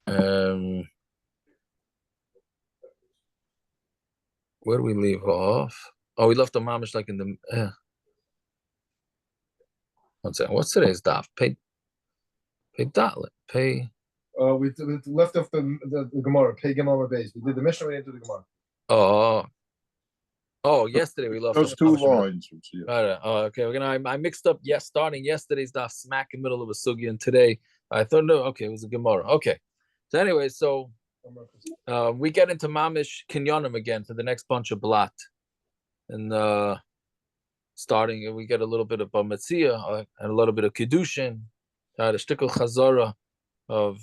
Um, where do we leave off? Oh, we left the mamish like in the. One second. What's today's daf? Pay dalit. Pay. We left off the Gemara. Pay Gemara base. We did the Mishnah. We didn't do the Gemara. Oh, yesterday we left those two lines. Right. Oh, okay. We're gonna. I mixed up. Yes, starting yesterday's daf smack in the middle of a sugi, and today I thought no. Okay, it was a Gemara. Okay. So anyway, we get into mamish kinyonim again for the next bunch of blat, and starting we get a little bit of bamatzia and a little bit of kiddushin, a shtickle chazara of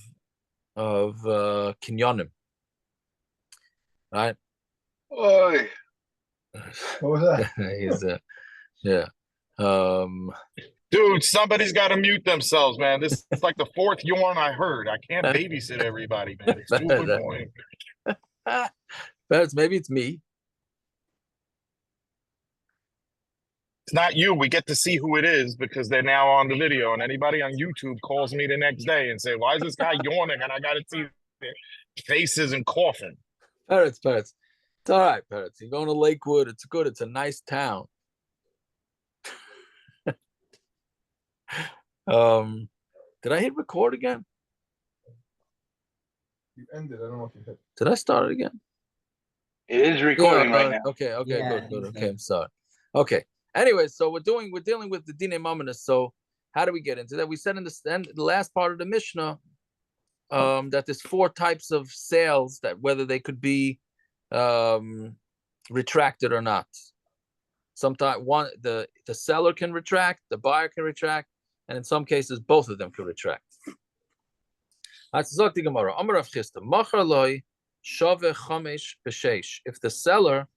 kinyonim, right? Oi. What was that? He's yeah. Dude, somebody's got to mute themselves, man. This is like the fourth yarn I heard. I can't babysit everybody, man. It's too annoying. Maybe it's me. It's not you. We get to see who it is because they're now on the video, and anybody on YouTube calls me the next day and say, "Why is this guy yawning?" And I got to see their faces and coughing. Parrots. It's all right, Parrots. You're going to Lakewood. It's good. It's a nice town. Did I hit record again? You ended. I don't know if you hit. Did I start it again? It is recording right now. Okay, yeah, good. Okay, I'm sorry. Okay. Anyway, so we're dealing with the Dine Mamonis. So how do we get into that? We said in the last part of the Mishnah that there's 4 types of sales, that whether they could be retracted or not. Sometimes the seller can retract, the buyer can retract, and in some cases both of them can retract. If the seller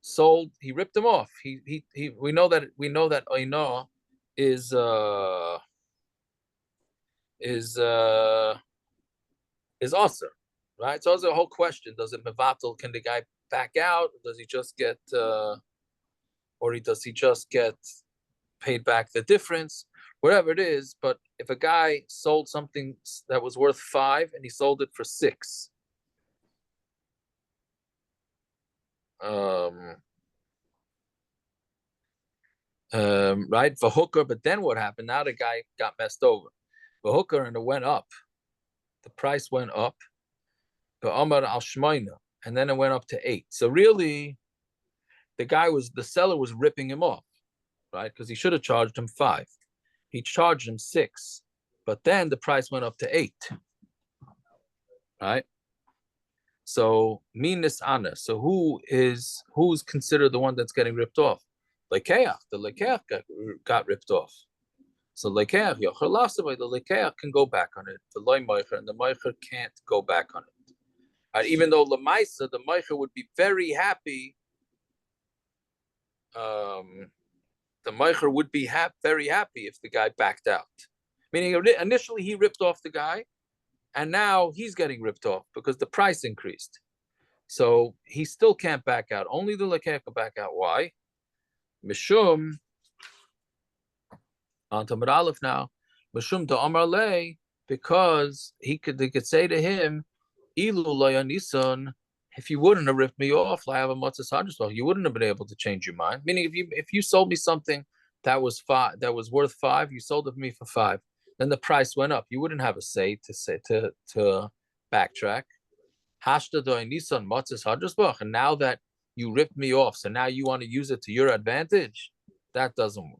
sold, he ripped them off. We know that oina is also, right? So it's a whole question. Does it mevatel? Can the guy back out? Does he just get does he just get paid back the difference? Whatever it is, but if a guy sold something that was worth 5 and he sold it for 6, right, for hooker, but then what happened? Now the guy got messed over. For hooker, and it went up. The price went up. But Amar al Shmaina, and then it went up to 8. So really, the seller was ripping him off, right? Because he should have charged him 5. He charged him 6, but then the price went up to 8, right? So minas ana. So who's considered the one that's getting ripped off? Lekeach. The lekeach got ripped off. So lekeach, the lekeach can go back on it. The loy moicher, and the moicher can't go back on it. Right? Even though lemaisa, the moicher would be very happy. The moicher would be very happy if the guy backed out. Meaning initially he ripped off the guy, and now he's getting ripped off because the price increased. So he still can't back out. Only the lekech can back out. Why? Mishum, on Tamar Aleph now, Mishum to Amar Le, because they could say to him, Ilu Nisan, if you wouldn't have ripped me off, you wouldn't have been able to change your mind. Meaning, if you sold me something that was worth 5, you sold it to me for 5, then the price went up. You wouldn't have a say to backtrack. And now that you ripped me off, so now you want to use it to your advantage. That doesn't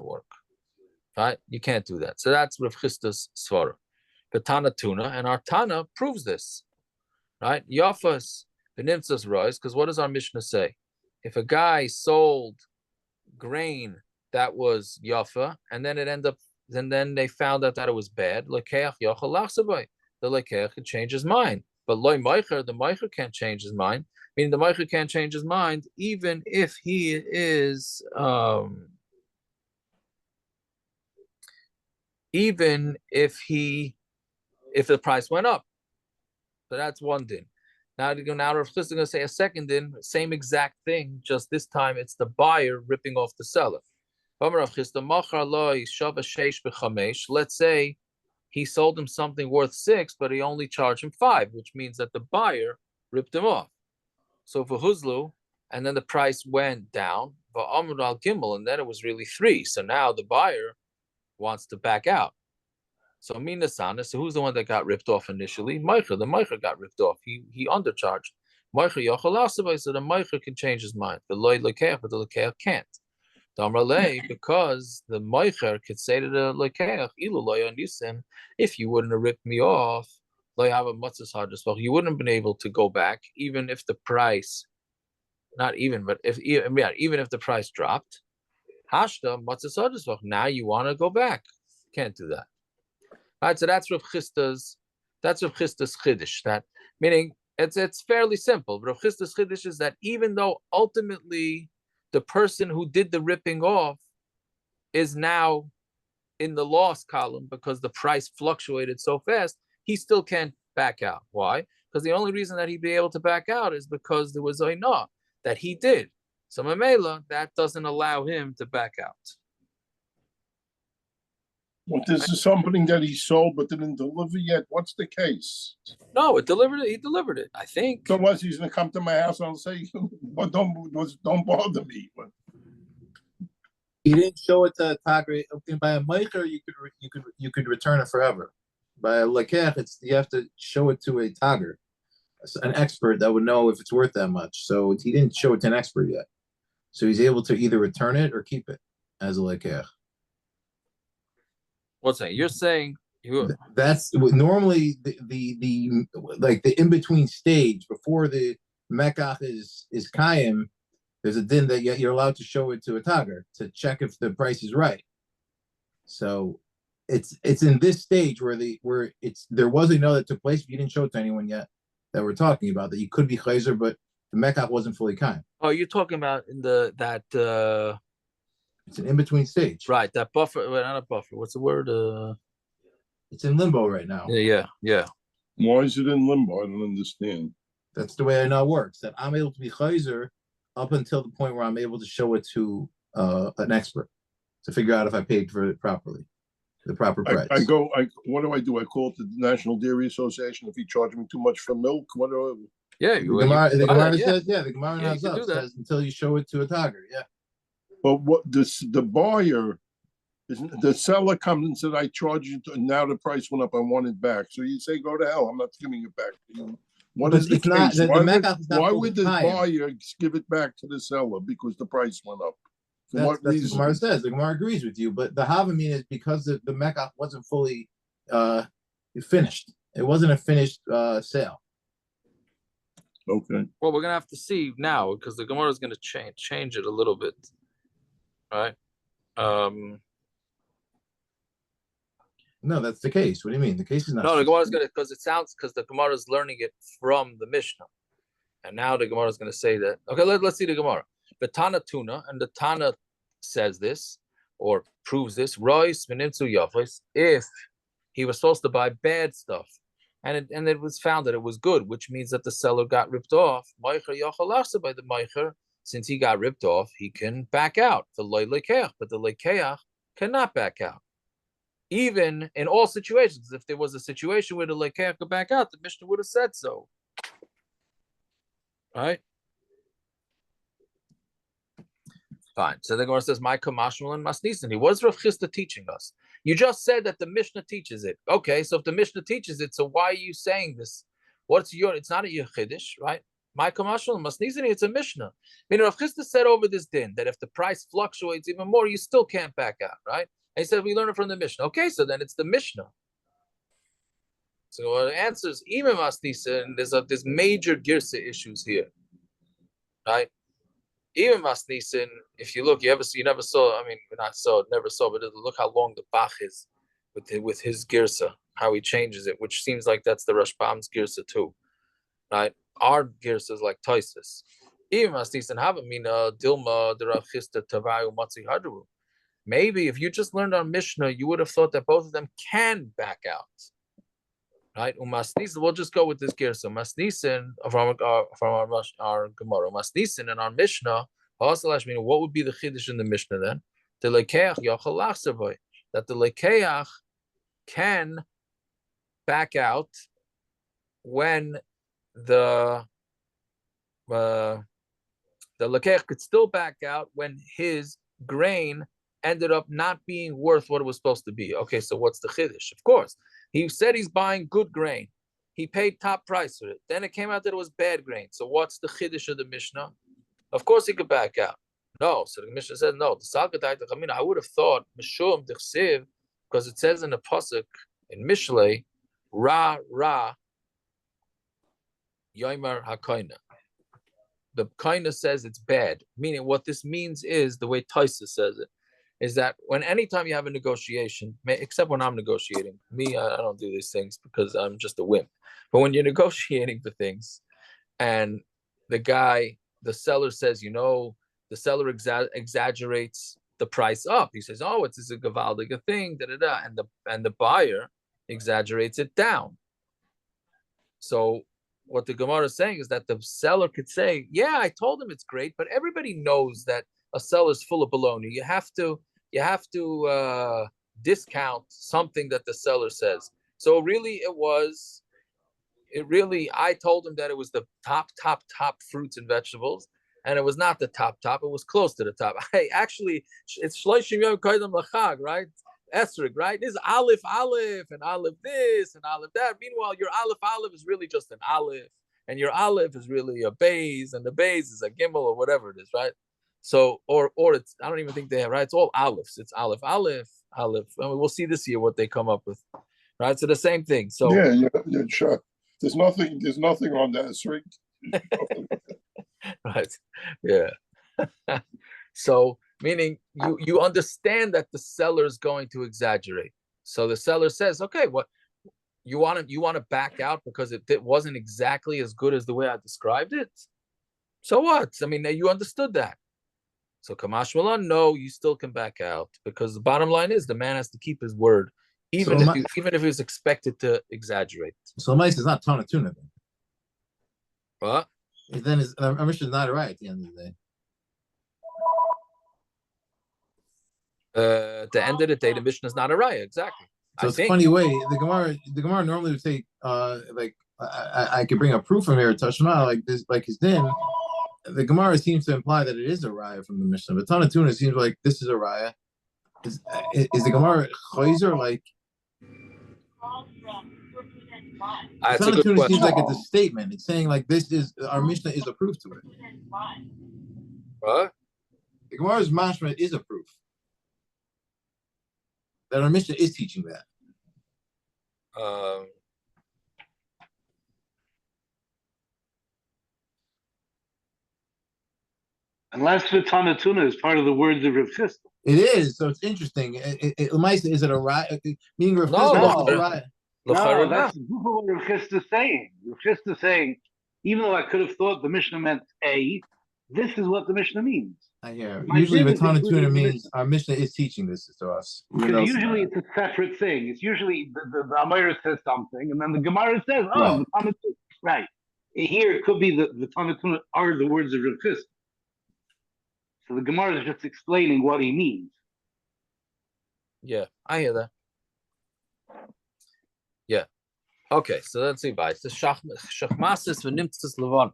work, right? You can't do that. So that's Rav Chisda's svara. The Tana Tuna, and our Tana proves this, right? Yafas. The nimtzas rise, because what does our Mishnah say? If a guy sold grain that was yafa, and then they found out that it was bad, lekeach yachal lachsabay. The lekeach can change his mind, but loy meicher, the meicher can't change his mind. Meaning the meicher can't change his mind even if he is even if the price went up. So that's one din. Now Rav Chisda is going to say a second din, same exact thing, just this time it's the buyer ripping off the seller. Let's say he sold him something worth 6, but he only charged him 5, which means that the buyer ripped him off. So for Huzlu, and then the price went down, but Amr al Gimel, and then it was really 3. So now the buyer wants to back out. So Minasana, so who's the one that got ripped off initially? Meicher. The Meicher got ripped off. He undercharged. Meicher Yochalasabay, so the Meicher can change his mind. The Loy Lekeach, but the Lekeach can't. Because the Meicher could say to the Lekeach, Ilu Loy Nisin, if you wouldn't have ripped me off, Loy have a Matzas Hadras, you wouldn't have been able to go back, even if the price, not even, but even if the price dropped. Hashta Matzas Hadras, now you want to go back. Can't do that. All right, so that's Rav Chisda's chiddush. That meaning it's fairly simple. Rav Chisda's chiddush is that even though ultimately the person who did the ripping off is now in the loss column because the price fluctuated so fast, he still can't back out. Why? Because the only reason that he'd be able to back out is because there was oinah that he did. So Mamela, that doesn't allow him to back out. Well, this is something that he sold but didn't deliver yet. What's the case? No, it delivered it. He delivered it, I think. So was he's gonna come to my house and say, "Well, don't bother me." He didn't show it to Tagri. By a Meicher, you could return it forever. By a Lekech, you have to show it to a Tager, an expert that would know if it's worth that much. So he didn't show it to an expert yet. So he's able to either return it or keep it as a Lekech. What's that? You're saying that's normally the like the in between stage before the mekach is kayim. There's a din that you're allowed to show it to a tager to check if the price is right. So it's in this stage where there was a no that took place. If you didn't show it to anyone yet that we're talking about that you could be chayzer, but the mekach wasn't fully kayim. Oh, you're talking about in that. It's an in-between stage. Right, that buffer, well, not a buffer. What's the word? It's in limbo right now. Yeah. Why is it in limbo? I don't understand. That's the way I know it works. That I'm able to be chayzer up until the point where I'm able to show it to an expert to figure out if I paid for it properly, the proper price. What do? I call it the National Dairy Association if he charged me too much for milk? What do I... Yeah, the Gemara says, the Gemara says until you show it to a tager, yeah. But what the buyer, the seller comes and said, I charge you, now the price went up, I want it back. So you say, go to hell, I'm not giving it back to you. What is the case? Why would the buyer give it back to the seller? Because the price went up. For what reason? The Gemara says. The Gemara agrees with you, but the Havamina is because the mekach wasn't fully finished. It wasn't a finished sale. Okay. Well, we're gonna have to see now because the Gemara is gonna change it a little bit. Right. No, that's the case. What do you mean? The case is not. No, the Gemara is going to, because the Gemara is learning it from the Mishnah. And now the Gemara is going to say that. Okay, let's see the Gemara. The Tana Tuna, and the Tana says this, or proves this, if he was supposed to buy bad stuff, and it was found that it was good, which means that the seller got ripped off, by the Meicher, since he got ripped off, he can back out. The loy lekeach, but the lekeach cannot back out. Even in all situations, if there was a situation where the lekeach could back out, the Mishnah would have said so. Right? Fine. So the Gemara says, "My kamashmal and masnisin." He was Rav Chisda teaching us. You just said that the Mishnah teaches it. Okay, so if the Mishnah teaches it, so why are you saying this? It's not a Yechidish, right? My commercial masnizini, it's a Mishnah. I mean, Rav Chisda said over this din that if the price fluctuates even more, you still can't back out, right? And he said we learn it from the Mishnah. Okay, so then it's the Mishnah. So the answer is even masnizin. There's major girsa issues here, right? Even masnizin, if you look, you never saw. I mean, never saw, but look how long the Bach is with his girsa, how he changes it, which seems like that's the Rashbam's girsa too, right? Our girsa is like Toisus. Even masnizin havamina dilma the Rav Chisda tavayu matzi hadru. Maybe if you just learned on Mishnah, you would have thought that both of them can back out, right? Umasnisin, we'll just go with this girsa. Masnisin from our Gemara, masnisin and our Mishnah. What would be the chiddush in the Mishnah then? The lekeach yachal lachsavoy, that the lekeach can back out when the Lekech could still back out when his grain ended up not being worth what it was supposed to be. Okay, so what's the chiddush? Of course, he said he's buying good grain. He paid top price for it. Then it came out that it was bad grain. So what's the chiddush of the Mishnah? Of course he could back out. No, so the Mishnah said no. I would have thought Mishum Dechsiv, because it says in the pasuk in Mishlei, Ra Yomer HaKoina. The Koina says it's bad. Meaning what this means is, the way Taisa says it, is that anytime you have a negotiation, except when I'm negotiating, I don't do these things because I'm just a wimp. But when you're negotiating for things, and the seller says, the seller exaggerates the price up. He says, "Oh, it's a gewaldige thing," and the buyer exaggerates it down. So what the Gemara is saying is that the seller could say, "Yeah, I told him it's great," but everybody knows that a seller's full of baloney. You have to discount something that the seller says. So really, I told him that it was the top fruits and vegetables, and it was not the top. It was close to the top. Actually, it's Shloshim Yom Koydem L'Chag, right? Esrig, right? This is Aleph, and Aleph this, and Aleph that. Meanwhile, your Aleph is really just an Aleph, and your Aleph is really a Beis, and the Beis is a Gimel, or whatever it is, right? So, or it's, I don't even think they have, right? It's all Alephs. It's Aleph. And we'll see this year what they come up with, right? So the same thing. So yeah, sure. There's nothing on that Esrig. Right. Yeah. So meaning you understand that the seller is going to exaggerate. So the seller says, "Okay, what you want to back out because it wasn't exactly as good as the way I described it. So what? I mean, you understood that. So Kamash Malan, no, you still can back out because the bottom line is the man has to keep his word, even if he was expected to exaggerate." So Mice is not Tana Tuna then. What? Then his Mishnah is not right at the end of the day. At the end of the day, the Mishnah is not a raya, exactly. So it's a funny way. The Gemara normally would say, like I could bring a proof from here, Tashma, like this, like his din. The Gemara seems to imply that it is a raya from the Mishnah, but Tana Tuna seems like this is a raya. Is the Gemara chayzer like? Tana Tuna seems like it's a statement. It's saying like this is our Mishnah is a proof to it. What? The Gemara's mashma is a proof that our Mishnah is teaching that. Unless the Tana Tuna is part of the words of Rav Chisda. It is, so it's interesting. Is it a raya? Meaning Rav Chisda is a raya? No, that's what Rav Chisda is saying. Rav Chisda is saying, even though I could have thought the Mishnah meant A, this is what the Mishnah means. I hear. Usually the Tana Tuna means our Mishnah is teaching this to us. Because usually it's a separate thing. It's usually the Amira says something, and then the Gemara says, "Oh, the Tana Tuna." Right. Here it could be the Tana Tuna are the words of Rav Chisda. So the Gemara is just explaining what he means. Yeah, I hear that. Yeah. Okay, so let's see. Bye. So Shachmasis v'nimtzas levan.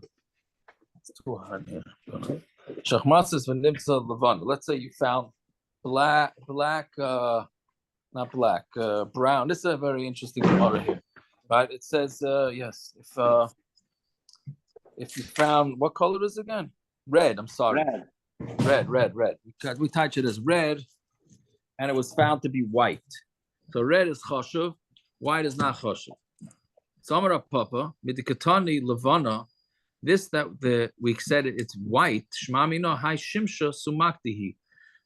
It's too hard here. Shachmasis v'nimtzas levan. Let's say you found brown. This is a very interesting Gemara here, right? It says, yes, if you found, what color is it again? Red. I'm sorry. Red. We touch it as red, and it was found to be white. So red is choshev, white is not choshev. Samara Papa, midikatani levana. This that we said it's white. Shmamino hai shimsha sumaktihi.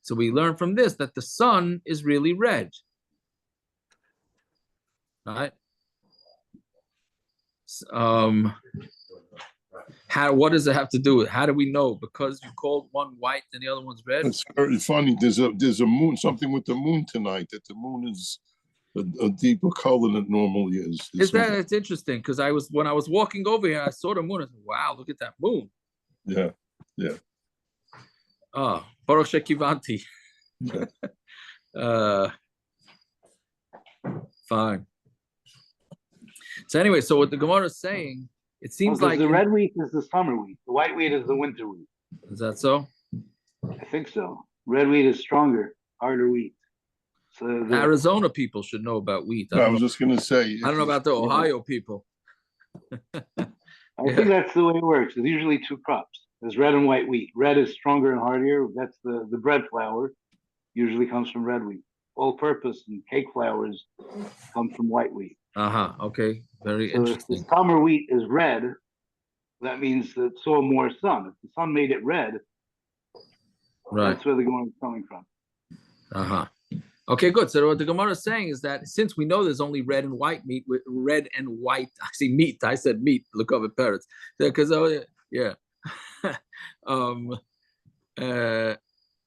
So we learn from this that the sun is really red. All right. What does it have to do with? How do we know? Because you called one white and the other one's red. It's very funny. There's a moon, something with the moon tonight. That the moon is a deeper color than it normally is. It's interesting because when I was walking over here, I saw the moon. I said, "Wow, look at that moon." Yeah. Oh, Baruch Shekivanti. Fine. So anyway, so what the Gemara is saying, it seems like the red wheat is the summer wheat. The white wheat is the winter wheat. Is that so? I think so. Red wheat is stronger, harder wheat. So the Arizona people should know about wheat. I was just gonna say. I don't know about the Ohio people. I think that's the way it works. There's usually two crops. There's red and white wheat. Red is stronger and hardier. That's the bread flour. Usually comes from red wheat. All-purpose and cake flours come from white wheat. Okay. Very So interesting. if the summer wheat is red, that means that it saw more sun. If the sun made it red, Right. that's where the Gemara is coming from. Okay, good. So what the Gemara is saying is that since we know there's only red and white meat, red and white, I see meat. I said meat. Look over parrots. Because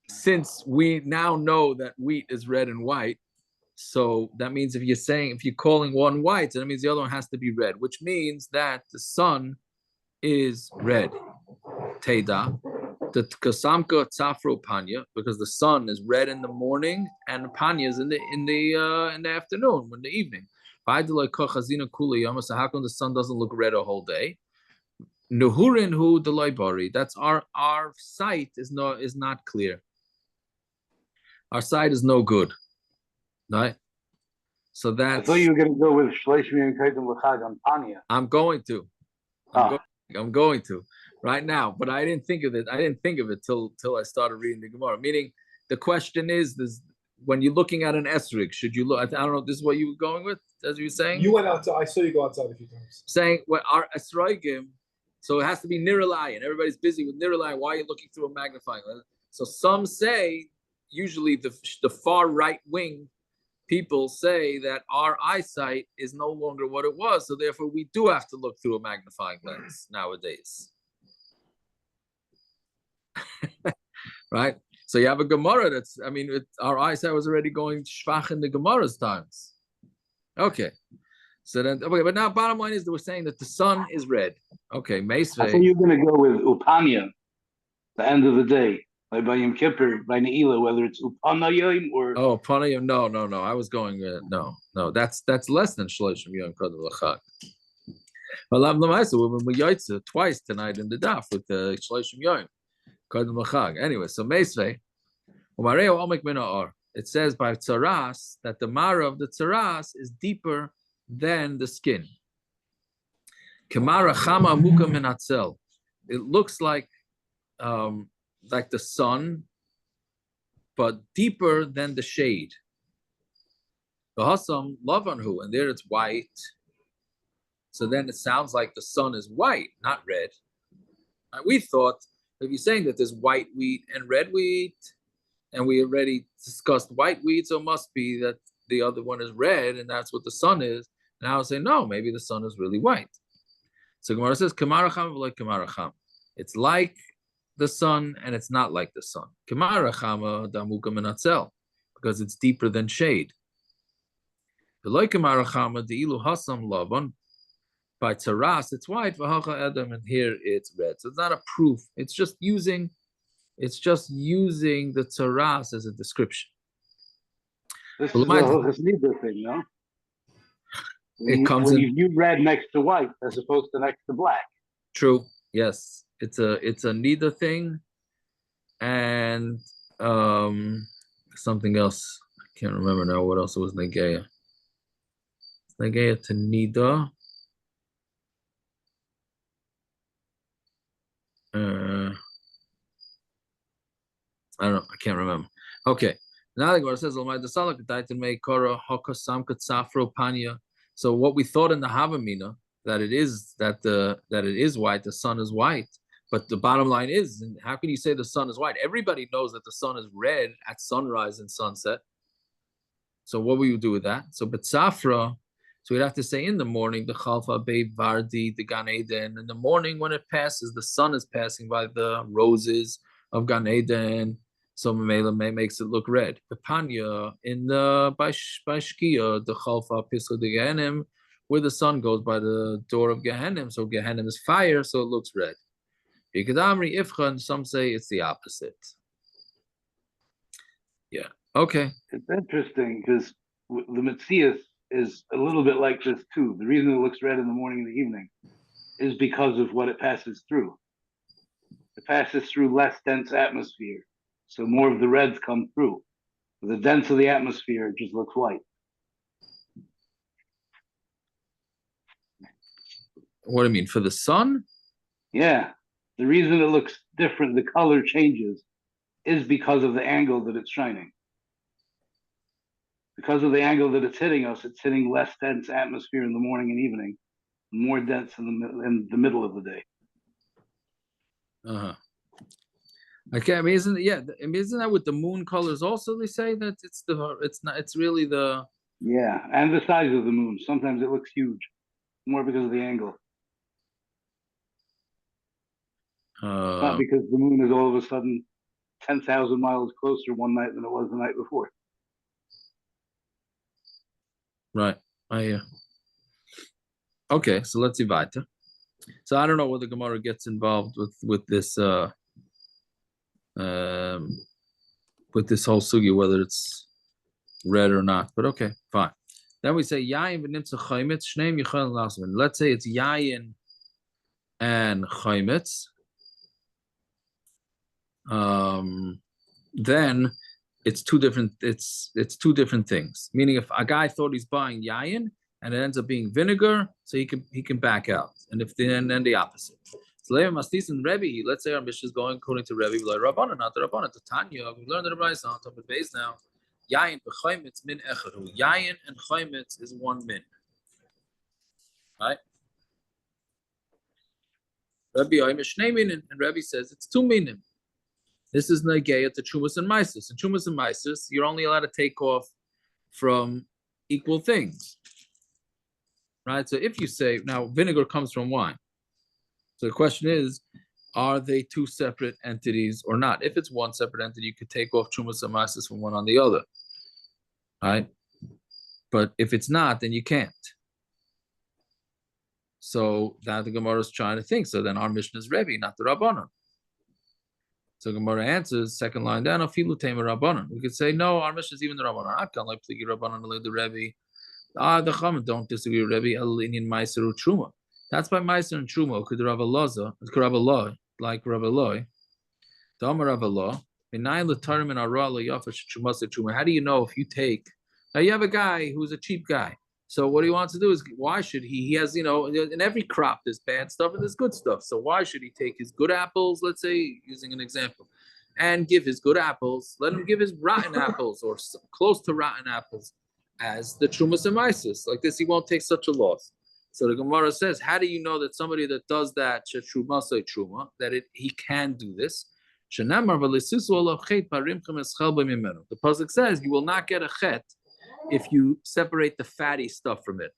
since we now know that wheat is red and white, so that means if you're calling one white, so that means the other one has to be red, which means that the sun is red. Teda. The kasamka tzafro panya, because the sun is red in the morning and panya is in the afternoon, in the evening. So how come the sun doesn't look red a whole day? Nuhurin hu delay. That's our sight is not clear. Our sight is no good, right? So that's. I thought you were going to go with Shleishmi and Kaitim L'chag on Panya. I'm going to. I'm going to right now, but I didn't think of it. I didn't think of it till I started reading the Gemara. Meaning, the question is, when you're looking at an esrig, should you look? I don't know. This is what you were going with, as you were saying. You went outside. I saw you go outside a few times. Saying what our esrogim, so it has to be niralai, and everybody's busy with niralai. Why are you looking through a magnifying glass? So some say, usually the far right wing people say that our eyesight is no longer what it was, so therefore we do have to look through a magnifying glass nowadays. Right? So you have a Gemara that's, our eyesight was already going schwach in the Gemara's times. Okay. So then, but now bottom line is that we're saying that the sun is red. Okay, Meisvei. I think you're going to go with Upanya, the end of the day. Like by Yom Kippur, by Ne'ilah, whether it's Upanayim or Upanayim. No. I was going no. That's less than Shloshim Yom Kodem L'Chag. But Lam Lamaisa, we Yaitza twice tonight in the daf with the Shloshim Yom Kodem L'Chag. Anyway, so Meisvei, Umareo Omek Min Ha'or. It says by Tzaras that the Mara of the Tzaras is deeper than the skin. Kamara Chama Muka Min Hatzel. It looks like the sun, but deeper than the shade. V'hasam lavanhu, and there it's white. So then it sounds like the sun is white, not red. And we thought, if you're saying that there's white wheat and red wheat, and we already discussed white wheat, so it must be that the other one is red, and that's what the sun is. And I would say, no, maybe the sun is really white. So Gemara says, Kamaracham like Kamaracham. It's like the sun, and it's not like the sun. Kamarachama damuka menatzel, because it's deeper than shade. Like Kamarachama diilu hasam lavan. By Taras, it's white. V'hacha Adam, and here it's red. So it's not a proof. It's just using the Taras as a description. This is a Hasidic thing, no? When you view red next to white as opposed to next to black. True. Yes. It's a neither thing, and something else. I can't remember now what else it was Negeya. It's Negeya to Nida. I don't know. I can't remember. Okay. Now the Gemara says, so what we thought in the Havamina, that it is white, the sun is white. But the bottom line is, how can you say the sun is white? Everybody knows that the sun is red at sunrise and sunset. So what will you do with that? So B'tzafra, so we'd have to say in the morning, the Chalfa Bei Vardi, the Gan Eden. In the morning when it passes, the sun is passing by the roses of Gan Eden. So Mamela makes it look red. The Panya in the by Shkia, the Chalfa Pischa de Gehenim, where the sun goes by the door of Gehenim. So Gehenim is fire, so it looks red. Ikadamri Ifchan, some say it's the opposite. Yeah. Okay. It's interesting because the Metzias is a little bit like this too. The reason it looks red in the morning and the evening is because of what it passes through. It passes through less dense atmosphere, so more of the reds come through. The dense of the atmosphere, it just looks white. What do you mean, for the sun? Yeah. The reason it looks different, the color changes, is because of the angle that it's shining. Because of the angle that it's hitting us, it's hitting less dense atmosphere in the morning and evening, more dense in the middle of the day. Okay, I mean, isn't that with the moon colors also? They say that it's really the. Yeah, and the size of the moon. Sometimes it looks huge, more because of the angle. Not because the moon is all of a sudden 10,000 miles closer one night than it was the night before. Right. Okay, so let's see weiter. So I don't know whether Gemara gets involved with this with this whole sugi, whether it's red or not. But okay, fine. Then we say yayin v'nimtza chaymitz shneim yichal lasman. Let's say it's yayin and chaymitz. Then it's two different. It's two different things. Meaning, if a guy thought he's buying yayin and it ends up being vinegar, so he can back out. And if then the opposite. So Mastis and Rebbe, let's say our mission is going according to Rebbe, like Rabbanan, not the Rabbanan, to Tanya. We learned the Rabbi on top of base now. Yayin b'chaymitz min echadu. Yayin and chaymitz is one min. Right? Rabbi Yomi shnei min, and Rebbe says it's two minim. This is Nageya to Chumas and Maisis. In Chumas and Maisis, you're only allowed to take off from equal things. Right? So if you say, now vinegar comes from wine. So the question is, are they two separate entities or not? If it's one separate entity, you could take off Chumas and Maisis from one on the other. Right? But if it's not, then you can't. So that the Gemara is trying to think. So then our mission is Rebbe, not the Rabbanan. So Gemara answers, second line down, afilu tema Rabbanan. We could say, no, our mission is even the Rabbanan. I can't like pligi Rabbanan to the Rebbe. The Chachamim don't disagree with Rebbe. Alinian Meiser or Truma. That's by Meiser and Truma. Could Rav Elazar, could Rav Eloi, like Rav Eloi. The Amar Rav Eloi. How do you know if you take? Now you have a guy who's a cheap guy. So what he wants to do is, why should he? He has, in every crop there's bad stuff and there's good stuff. So why should he take his good apples, let's say, using an example, and give his good apples, let him give his rotten apples or close to rotten apples as the Trumas and Mises. Like this, he won't take such a loss. So the Gemara says, how do you know that somebody that does that, that he can do this? The pasuk says, you will not get a chet if you separate the fatty stuff from it.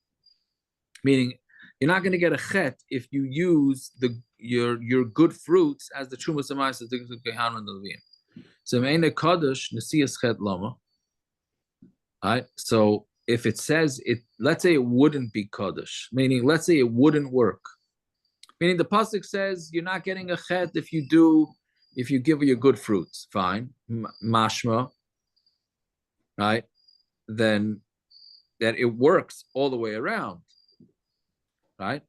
Meaning, you're not going to get a chet if you use your good fruits as the Trumas and Mises, the Gehanim and the Levim. So, Kadosh Nesias Chet Lama. Right? So if it says it, let's say it wouldn't be Kaddish, meaning let's say it wouldn't work. Meaning the pasuk says you're not getting a chet if you give your good fruits, fine. Mashma, right? Then that it works all the way around. Right?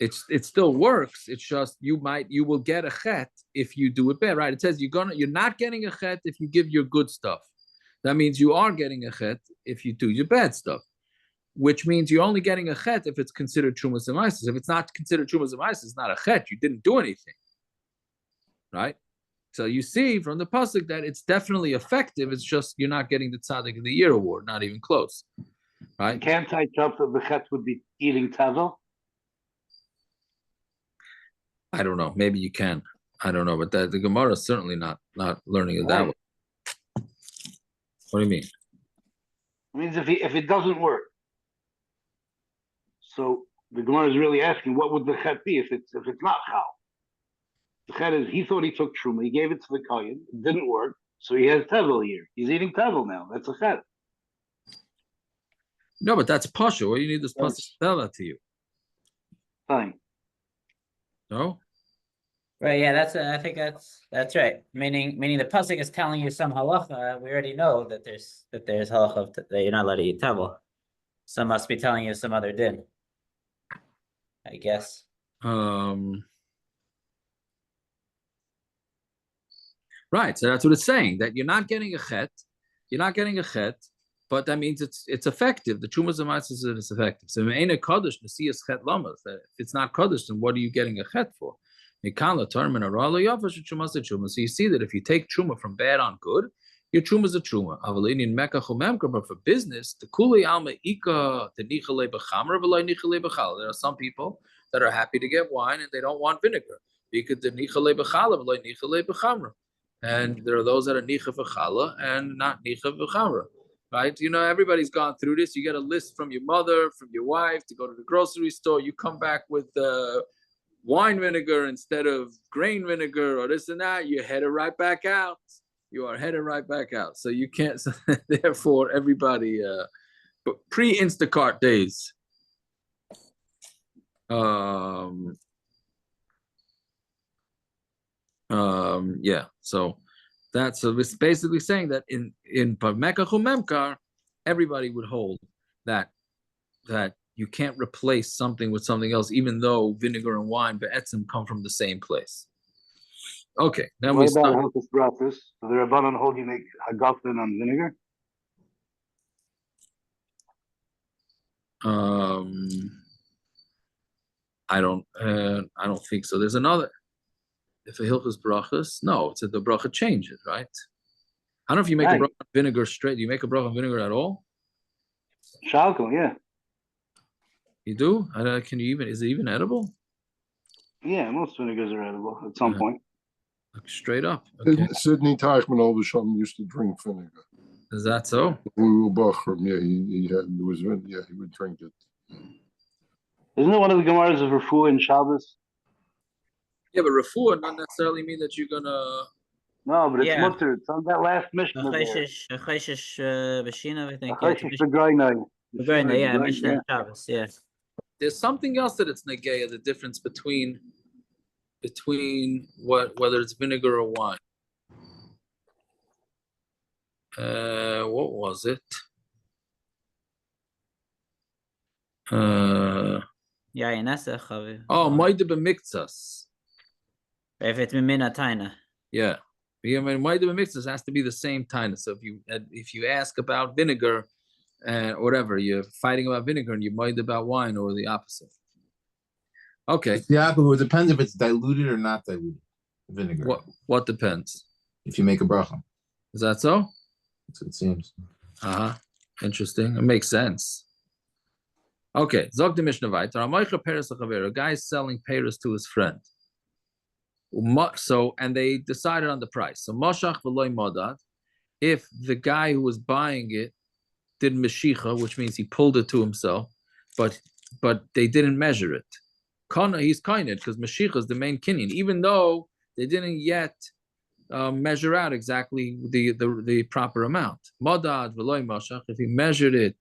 It still works. It's just you will get a chet if you do it bad, right? It says you're not getting a chet if you give your good stuff. That means you are getting a chet if you do your bad stuff, which means you're only getting a chet if it's considered Trumas and Mises. If it's not considered Trumas and Mises, it's not a chet. You didn't do anything, right? So you see from the pasuk that it's definitely effective. It's just you're not getting the Tzaddik of the Year award, not even close, right? Can't I jump that the chet would be eating tavel? I don't know. Maybe you can. I don't know, but the Gemara is certainly not learning it that way. What do you mean? It means if it doesn't work, so the Gemara is really asking, what would the chet be if it's not chal? The chet is he thought he took truma, he gave it to the kohen, it didn't work, so he has tevel here. He's eating tevel now. That's a chet. No, but that's pasha. What do you need this pasha to tell that to you? Fine. No. Right, yeah, I think that's right. Meaning the pasuk is telling you some halacha. We already know that there's halacha that you're not allowed to eat tavel. So must be telling you some other din, I guess. Right, so that's what it's saying, that you're not getting a chet, but that means it's effective. The Truma Zamatzah says it's effective. So ain't a kaddish nasias chet lamas. If it's not kaddish, then what are you getting a chet for? So you see that if you take truma from bad on good, your truma is a truma. But for business, the kuli alma ika the nichale b'chamra v'loy nichale b'chal. There are some people that are happy to get wine and they don't want vinegar. Because the nichale b'chala v'loy nichale b'chamra. And there are those that are nicha v'chala and not nicha v'chamra. Right? You know, everybody's gone through this. You get a list from your mother, from your wife to go to the grocery store. You come back with wine vinegar instead of grain vinegar or this and that. You head it right back out. You are headed right back out. So you can't, therefore, everybody, but pre-Instacart days. Yeah, so that's it's basically saying that in Mekach Memkar, everybody would hold that you can't replace something with something else, even though vinegar and wine be'etzim come from the same place. Okay, then what we about start. Hilchos Brachos? So the Rabbanon hold you make hagafen on vinegar. I don't think so. There's another. If a Hilchos Brachos, no, it's that the bracha changes, right? I don't know if you make a bracha on vinegar straight. Do you make a bracha on vinegar at all? Shalko, yeah. You do? Can you even? Is it even edible? Yeah, most vinegars are edible at some point. Like straight up. Okay. Sidney Teichman all of a sudden used to drink vinegar. Is that so? Yeah, he would drink it. Isn't it one of the Gemaras of Refuah and Shabbos? Yeah, but refuah not necessarily mean that you're gonna. No, but it's Yeah. mutter. It's on that last Mishnah there. Cheshish Bashina, I think. Cheshish Begoynai. Yeah, Mishnah Shabbos, yeah. There's something else that it's negeya, the difference between whether it's vinegar or wine. What was it? Yeah, Nesach. Oh, Moide b'miktsas. If it's Mimina Taina. Yeah. Moide b'miktsas has to be the same taina. So if you ask about vinegar or whatever, you're fighting about vinegar and you moide about wine or the opposite. Okay. Yeah, but it depends if it's diluted or not diluted. Vinegar. What depends? If you make a bracha. Is that so? That's what it seems. Interesting. It makes sense. Okay. Zog the Mishnah weiter. A guy is selling pears to his friend. So, and they decided on the price. So, Mashach v'loy modad. If the guy who was buying it did meshicha, which means he pulled it to himself, but they didn't measure it. Kana, he's kained because meshicha is the main kinyan, even though they didn't yet measure out exactly the proper amount. Modad v'loy mashach. If he measured it,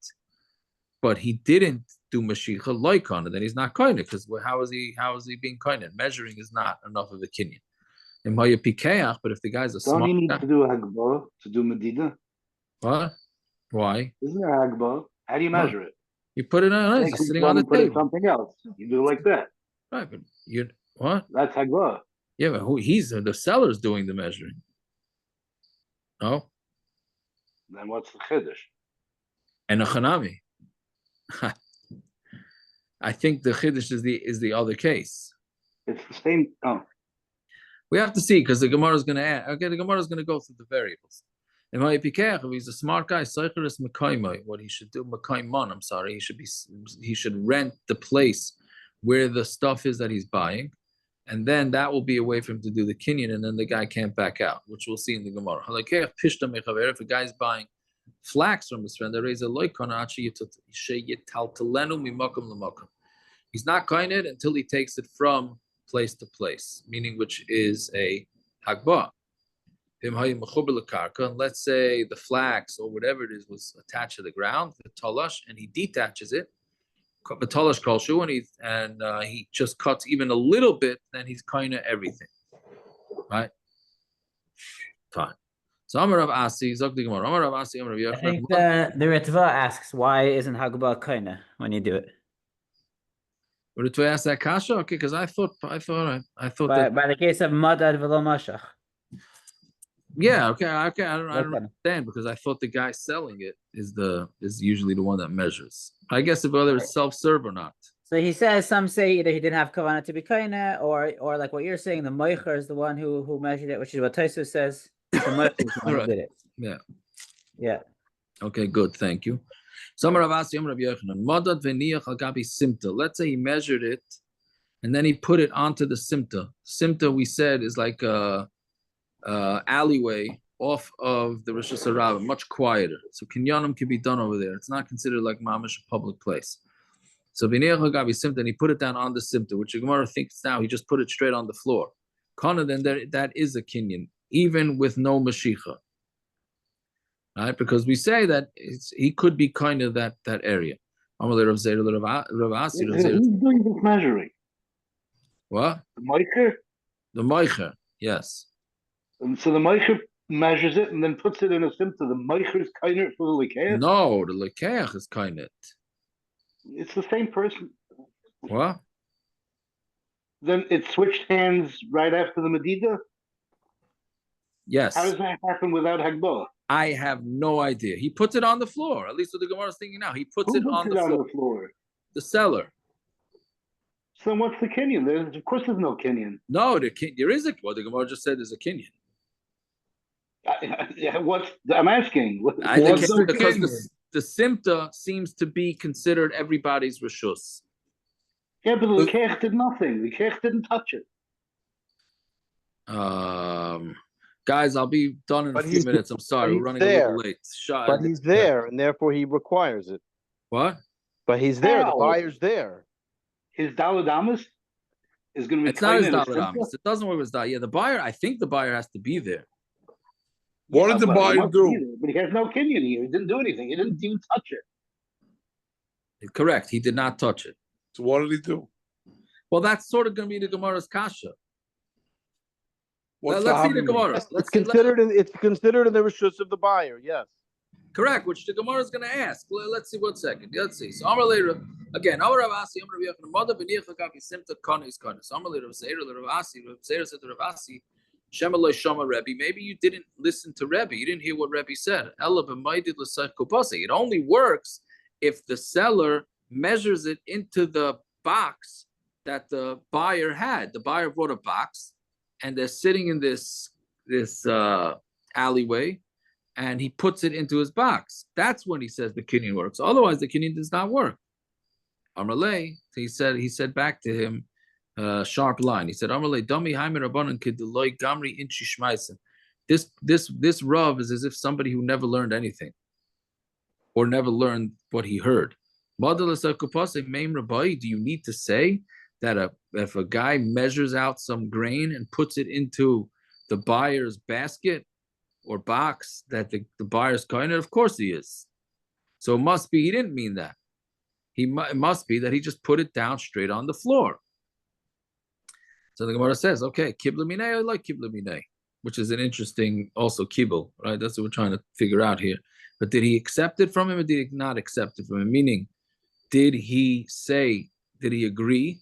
but he didn't do mashicha loy kana, then he's not kained because how is he being kained? Measuring is not enough of a kinyan. But if the guy's a smart, don't you need to do a hagbah to do medida? What? Why? Isn't there a hagbah? How do you measure it? You put it on it's sitting on the put table. It something else. You do like that. Right, but you what? That's hagbah. Yeah, but he's the seller's doing the measuring. No. Then what's the chiddush? And a chanami. I think the chiddush is the other case. It's the same. Oh. We have to see because the Gemara is going to add. Okay, the Gemara is going to go through the variables. If he's a smart guy, what he should do, I'm sorry, he should rent the place where the stuff is that he's buying, and then that will be a way for him to do the kinyan, and then the guy can't back out, which we'll see in the Gemara. If a guy's buying flax from his friend, he's not kained until he takes it from place to place, meaning which is a hagbah. And let's say the flax or whatever it is was attached to the ground, the talash, and he detaches it. The talash kolshu, and he just cuts even a little bit, then he's kained everything. Right? Fine. So Amar Rav Asi, Zok the Gemara. Amar Rav Asi, Amar Rav I Yochanan. think the Ritva asks, why isn't Hagbah Kaina when you do it? Would it ask that kasha? Okay, because I thought By that the case of Madad Velo Mashach. yeah, okay, I don't Okay. understand because I thought the guy selling it is usually the one that measures. I guess if whether it's self-serve or not. So he says some say either he didn't have kavanah to be kaina, or like what you're saying, the moicher is the one who measured it, which is what Tosfos says. The moicher is the one who Right. did it. Yeah. Yeah. Okay, good, thank you. Samar Rav Asi, Amar Rav Yochanan. Madad v'niach al gabi simta. Let's say he measured it, and then he put it onto the simta. Simta, we said, is like a alleyway off of the Rosh Hashanah, much quieter. So kinyanim can be done over there. It's not considered like mamish a public place. So v'niach al gabi simta, and he put it down on the simta, which the Gemara thinks now he just put it straight on the floor. Kana, then that is a kinyan, even with no mashicha. Right, because we say that he could be kind of that area. Who's doing this measuring? What? The Meicher? The Meicher, yes. And so the Meicher measures it and then puts it in a simta. The Meicher is kinder for the Lekeach? No, the Lekeach is kind of. It's the same person. What? Then it switched hands right after the Medida? Yes. How does that happen without Hagbah? I have no idea. He puts it on the floor. At least what the Gemara is thinking now. He puts Who it puts on it the on floor. the floor? The seller. So what's the Kenyan? Of course there's no Kenyan. No, there is a. Well, the Gemara just said there's a Kenyan. I'm asking. I think What's the because Kenyan? the Simta seems to be considered everybody's reshus. Yeah, but the Lekeach did nothing. The Lekeach didn't touch it. Guys, I'll be done in But a few he's- minutes. I'm sorry, we're he's running a there. little late. But he's there, and therefore he requires it. What? But he's there. How? The buyer's there. His Daladamas is going to be It's not his Kaina Daladamis. It doesn't work with Dal. Yeah, the buyer. I think the buyer has to be there. What did the buyer do? But he has no Kenyan here. He didn't do anything. He didn't even touch it. Correct. He did not touch it. So what did he do? Well, that's sort of going to be the Gemara's kasha. What's Let's see the Havamim? Gemara. It's Let's considered in the rishus of the buyer. Yes. correct, which the Gemara is going to ask. Let's see 1 second. Let's see. So Amar later again. Amar Rav Asi, Amar Rav Yochanan, Mother b'niach hagavi simta kana is kana. So Amar later Rav Zeir said to Rav Asi, Shema lo shama Rebbe. Maybe you didn't listen to Rebbe. You didn't hear what Rebbe said. Ella b'maydid l'sach kupasi. It only works if the seller measures it into the box that the buyer had. The buyer brought a box, and they're sitting in this alleyway, and he puts it into his box. That's when he says the kinyan works. Otherwise, the kinyan does not work. Amarle, he said back to him, sharp line. He said, Amarle, Dami Haimer Rabbanan Kiduloi Gamri Inchi Shmaisen. This Rav is as if somebody who never learned anything or never learned what he heard. Do you need to say that if a guy measures out some grain and puts it into the buyer's basket or box that the buyer's kind of course he is. So it must be he didn't mean that. It must be that he just put it down straight on the floor. So the Gemara says, okay, kibla minei, I like kibla minei, which is an interesting also kibble, right? That's what we're trying to figure out here. But did he accept it from him or did he not accept it from him? Meaning, did he agree,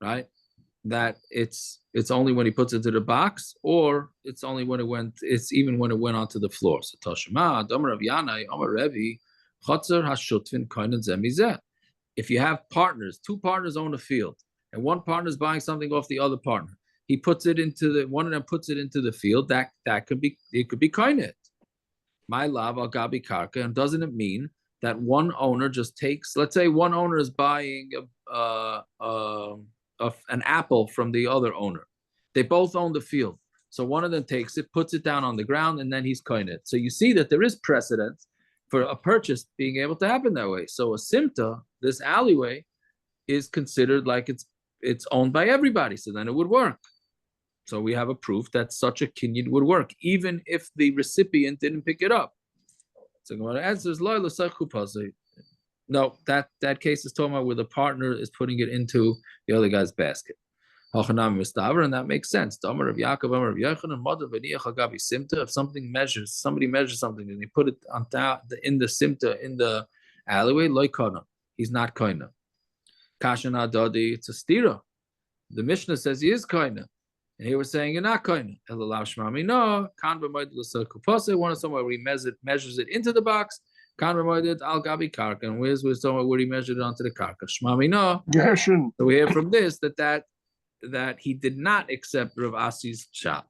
right, that it's only when he puts it to the box, or it's only when even when it went onto the floor? So Tashma, Damar Rav Yanai, Amar Revi, Chatzar Hashutvin Kainan Zemizeh. If you have partners, 2 partners own a field, and one partner is buying something off the other partner, he puts it into one of them puts it into the field, that could be kainet. My lav al gabi karka, and doesn't it mean that one owner just takes, let's say one owner is buying an apple from the other owner. They both own the field. So one of them takes it, puts it down on the ground, and then he's kind it. So you see that there is precedent for a purchase being able to happen that way. So a simta, this alleyway, is considered like it's owned by everybody. So then it would work. So we have a proof that such a kinyan would work, even if the recipient didn't pick it up. So Gemara answers, no, that case is talking about where the partner is putting it into the other guy's basket. And that makes sense. If somebody measures something and they put it on top in the simta in the alleyway, he's not koina. Kashana dodi, it's a stira. The Mishnah says he is koina. And here we're saying you're not koina. No, one is somewhere where he measures it into the box. Al gabi karka, and where's somewhere where he measured it onto the karka. Shmami no. So we hear from this that he did not accept Rav Asi's shot.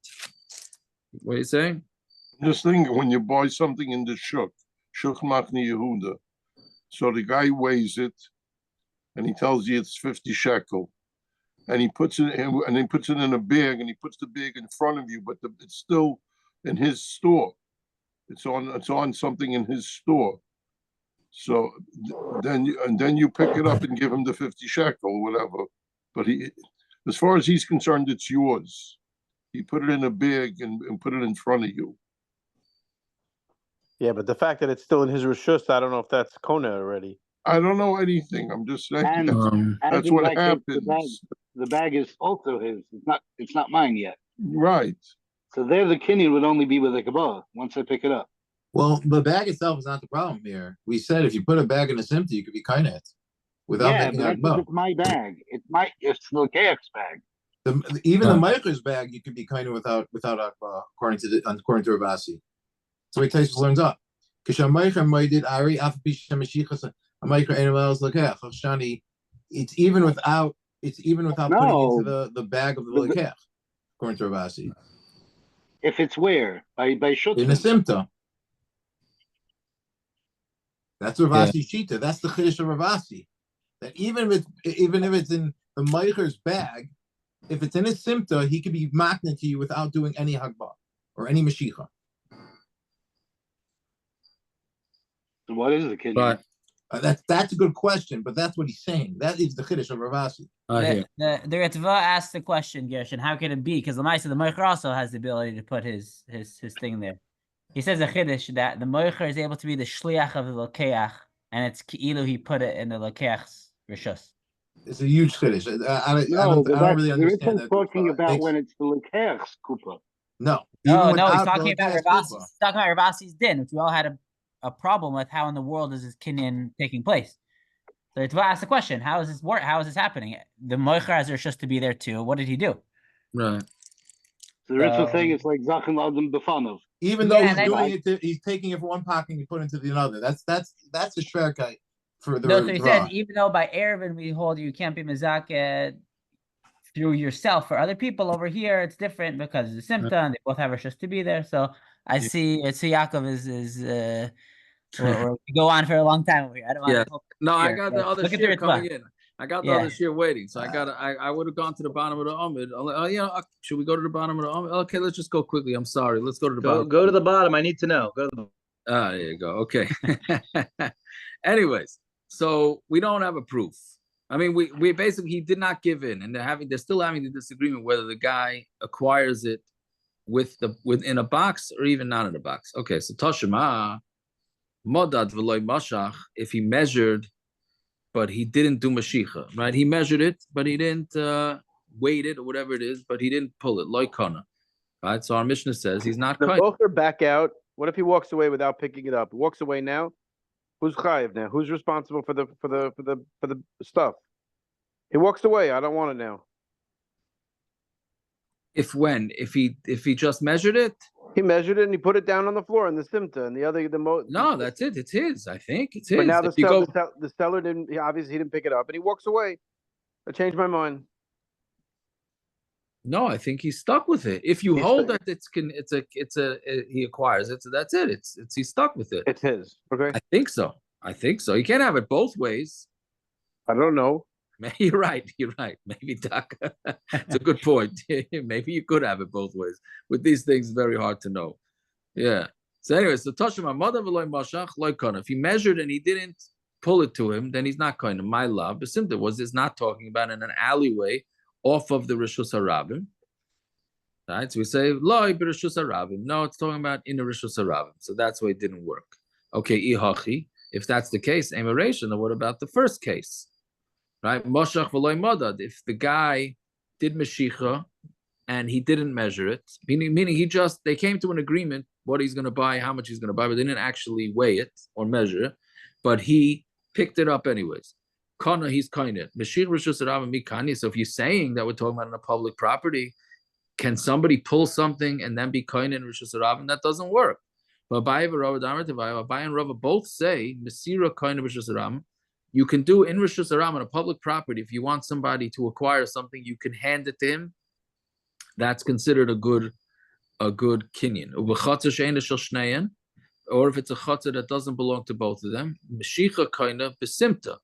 What are you saying? Just think, when you buy something in the shuk machni Yehuda, so the guy weighs it, and he tells you it's 50 shekel, and he puts it in, in a bag, and he puts the bag in front of you, but it's still in his store. It's on something in his store. So then you pick it up and give him the 50 shekel or whatever. But as far as he's concerned, it's yours. He put it in a bag and put it in front of you. Yeah, but the fact that it's still in his rishus, I don't know if that's kona already. I don't know anything. I'm just saying And that's in what that case, happens. the bag is also his. It's not mine yet. Right. So there, the kinyan would only be with the kabbalah once I pick it up. Well, the bag itself is not the problem here. We said if you put a bag in a empty, you could be kind of it without making but a it's my bag. It's the chaos bag. Even the Meicher's bag, you could be kind of without akba, according to Ravasi. So he takes learns up. It's even without putting into the bag of the lekech, according to Ravasi. If it's where by shutz In a simta. That's Ravasi's shita. That's the chiddush of Ravasi. That even if it's in the Meicher's bag, if it's in his simta, he could be makna to you without doing any hagbah or any mashicha. So what is the kinyan? That's a good question, but that's what he's saying. That is the chiddush of Ravasi. The Ritva asked the question, Gershon, how can it be? Because the Meicher also has the ability to put his thing there. He says a chiddush that the Meicher is able to be the shliach of the lokeach, and it's ki'ilu he put it in the lokech's rishus. It's a huge chiddush. I don't really understand that. Talking about when it's the lokech's kupa. No, he's talking about Ravasi. He's talking about Ravasi's din, which we all had a problem with. How in the world is this kinyan taking place? So Ritva asked the question: how is this work? How is this happening? The Meicher has rishus to be there too. What did he do? Right. So the ritual thing is like Zachin Adam Befanov. Even though he's doing it, he's taking it from one pocket and he put it into the other. That's a shverkai for the. No, so he said even though by Erevin we hold you can't be mezakeh through yourself. For other people over here, it's different because it's a symptom. And they both have rishus to be there. So I see Yaakov is we'll go on for a long time over here. I don't want to. No, I got the other share coming in. I got the other share waiting. So I would have gone to the bottom of the Omid. Should we go to the bottom of the Omid? Okay, let's just go quickly. I'm sorry. Let's go to the bottom. Go to the bottom. I need to know. Go to the there you go. Okay. Anyways, so we don't have a proof. I mean, we basically, he did not give in, and they're still having the disagreement whether the guy acquires it within a box or even not in a box. Okay, so Toshima Modad v'loy mashach, if he measured, but he didn't do mashicha, right? He measured it, but he didn't weight it or whatever it is, but he didn't pull it, loy kana, right? So our Mishnah says he's not. The bocher back out. What if he walks away without picking it up? He walks away now. Who's chayiv now? Who's responsible for the stuff? He walks away. I don't want it now. If he just measured it. He measured it and he put it down on the floor in the simta and No, that's it. It's his. I think it's his. But now the seller didn't. Obviously, he didn't pick it up, and he walks away. I changed my mind. No, I think he's stuck with it. If you hold that he acquires it, so that's it. It's he's stuck with it. It's his. Okay. I think so. You can't have it both ways. I don't know. You're right. Maybe Doc. It's a good point. Maybe you could have it both ways. With these things, it's very hard to know. Yeah. So anyway, so Toshima mother v'loy mashach loy kana. If he measured and he didn't pull it to him, then he's not kind of my love. But simply was this not talking about in an alleyway off of the Rishus Harabim. Right? So we say loy b'Rishus Harabim. No, it's talking about in the Rishus Harabim. So that's why it didn't work. Okay, ihachi. If that's the case, emeration. Then what about the first case? Right, moshach v'loy modad. If the guy did Mashicha, and he didn't measure it, meaning they came to an agreement what he's going to buy, how much he's going to buy, but they didn't actually weigh it or measure it, but he picked it up anyways. Kana, he's kind. Mashiach Rishus Rav and Mikani. So if you're saying that we're talking about on a public property, can somebody pull something and then be kind in Rishus Rav? And that doesn't work. But Abai and Rava both say Mesira kind of Rishus Rav. You can do in Rishus Rav on a public property. If you want somebody to acquire something, you can hand it to him. That's considered a good kinyan. Or if it's a chatzah that doesn't belong to both of them, Mashicha kaina besimta.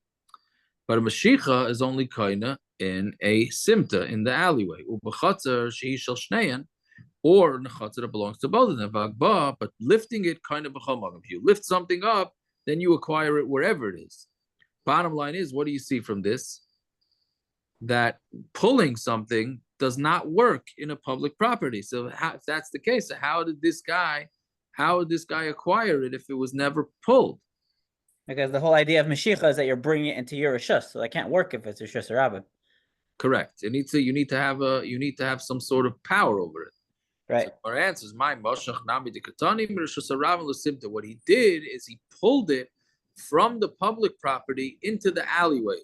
But a Mashicha is only kaina in a simta, in the alleyway. Ubechatzah shehi shel shneyan, or in a chatzah that belongs to both of them. But lifting it kind of b'chol. If you lift something up, then you acquire it wherever it is. Bottom line is, what do you see from this? That pulling something does not work in a public property. So if that's the case, how did this guy acquire it if it was never pulled? Because the whole idea of Mashicha is that you're bringing it into your Rishus, so that can't work if it's Rishus Rabbah. Correct. You need to have some sort of power over it. Right. So our answer is my Moshach Nami de Katani Rishus Rabbah L'Simta. What he did is he pulled it from the public property into the alleyway.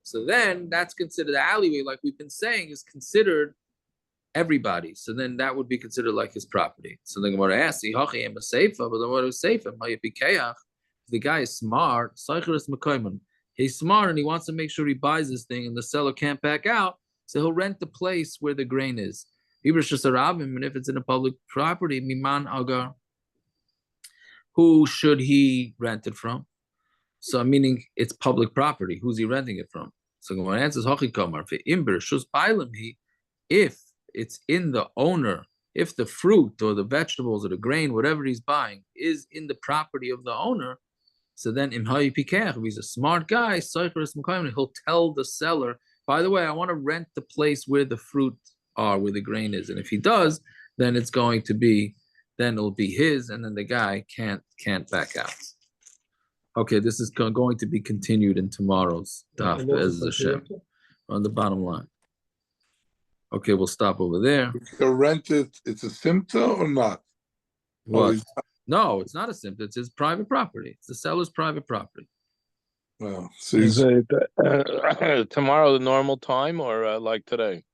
So then that's considered the alleyway, like we've been saying, is considered everybody. So then that would be considered like his property. So the Gemara asks, but the word is safe. The guy is smart. He's smart and he wants to make sure he buys this thing and the seller can't back out. So he'll rent the place where the grain is. And if it's in a public property, Miman Agar, who should he rent it from? So meaning it's public property. Who's he renting it from? So the answer is if it's in the owner, if the fruit or the vegetables or the grain, whatever he's buying, is in the property of the owner, so then if he's a smart guy, he'll tell the seller, by the way, I want to rent the place where the fruit are, where the grain is. And if he does, then it'll be his, and then the guy can't back out. Okay, this is going to be continued in tomorrow's daf Be'ez Hashem on the bottom line. Okay, we'll stop over there. The rent it's a simta or not? What? No, it's not a simta. It's his private property. It's the seller's private property. Well, so Is it tomorrow the normal time or like today?